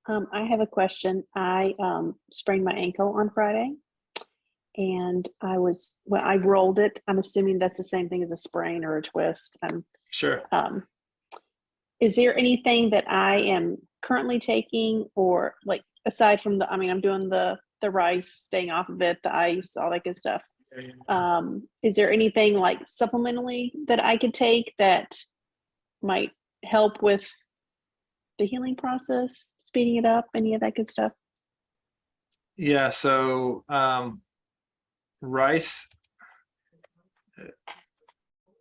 I have a question. I sprained my ankle on Friday, and I rolled it. I'm assuming that's the same thing as a sprain or a twist. Sure. Is there anything that I am currently taking, or like aside from I'm doing the rice, staying off of it, the ice, all that good stuff. Is there anything like supplementally that I could take that might help with the healing process, speeding it up, any of that good stuff? Yeah, so rice,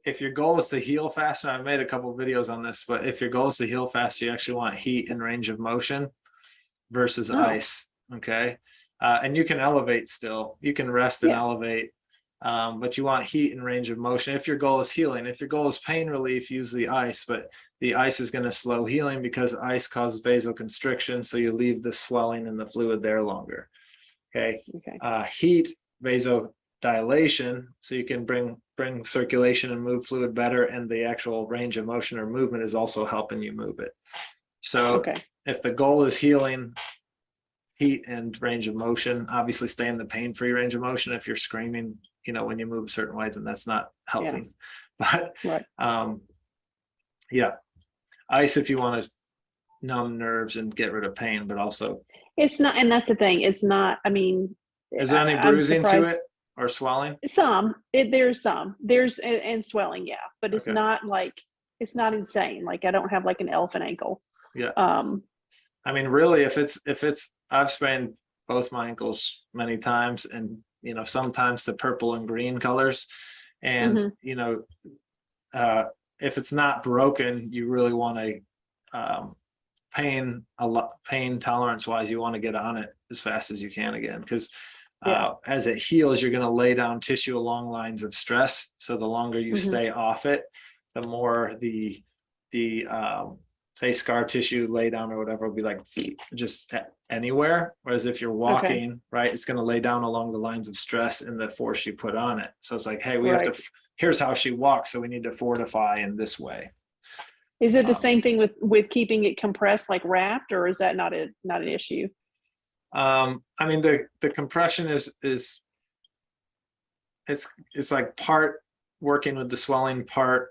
if your goal is to heal faster, I've made a couple of videos on this, but if your goal is to heal faster, you actually want heat and range of motion versus ice, okay? And you can elevate still, you can rest and elevate, but you want heat and range of motion if your goal is healing. If your goal is pain relief, use the ice, but the ice is going to slow healing because ice causes vasoconstriction, so you leave the swelling and the fluid there longer. Okay. Heat, vasodilation, so you can bring circulation and move fluid better, and the actual range of motion or movement is also helping you move it. So if the goal is healing, heat and range of motion, obviously stay in the pain-free range of motion. If you're screaming, when you move a certain way, then that's not helping. But ice if you want to numb nerves and get rid of pain, but also it's not, and that's the thing, it's not, is there any bruising to it or swelling? There's and swelling, but it's not like, it's not insane. Like I don't have like an elephant ankle. Really, if it's, I've sprained both my ankles many times, and sometimes the purple and green colors, and if it's not broken, you really want to pain tolerance wise, you want to get on it as fast as you can again, because as it heals, you're going to lay down tissue along lines of stress. So the longer you stay off it, the more the say scar tissue lay down or whatever will be like just anywhere. Whereas if you're walking, it's going to lay down along the lines of stress and the force you put on it. So it's like, hey, we have to, here's how she walks, so we need to fortify in this way. Is it the same thing with keeping it compressed, like wrapped, or is that not an issue? The compression is it's like part working with the swelling, part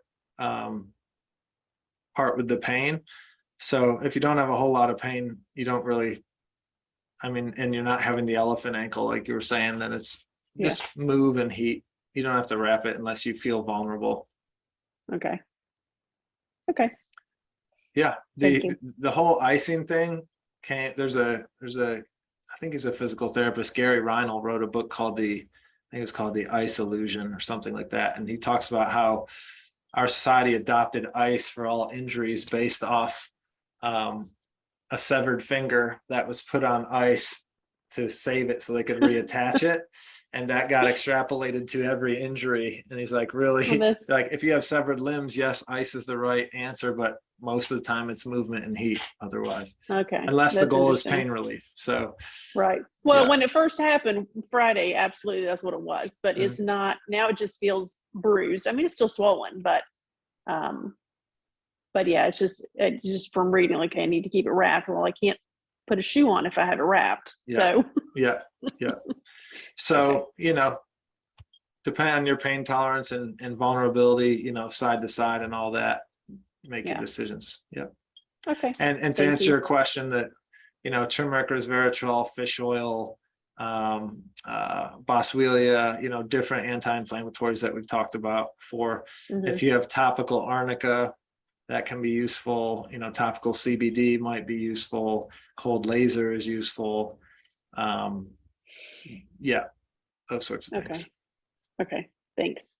with the pain. So if you don't have a whole lot of pain, you don't really, and you're not having the elephant ankle like you were saying, then it's just move and heat. You don't have to wrap it unless you feel vulnerable. Okay. Yeah, the whole icing thing there's a I think he's a physical therapist, Gary Reinl, wrote a book called I think it's called The Ice Illusion or something like that, and he talks about how our society adopted ice for all injuries based off a severed finger that was put on ice to save it so they could reattach it, and that got extrapolated to every injury. And he's like, really, like if you have severed limbs, yes, ice is the right answer, but most of the time it's movement and heat otherwise, unless the goal is pain relief. So well, when it first happened Friday, absolutely that's what it was, but it's not now. It just feels bruised. It's still swollen, but it's just from reading, like, I need to keep it wrapped. Well, I can't put a shoe on if I have it wrapped. So depending on your pain tolerance and vulnerability, side to side and all that, make your decisions. And to answer your question, that turmeric, resveratrol, fish oil, boswellia, different anti-inflammatories that we've talked about before. If you have topical arnica, that can be useful. Topical CBD might be useful. Cold laser is useful. Those sorts of things. Okay, thanks.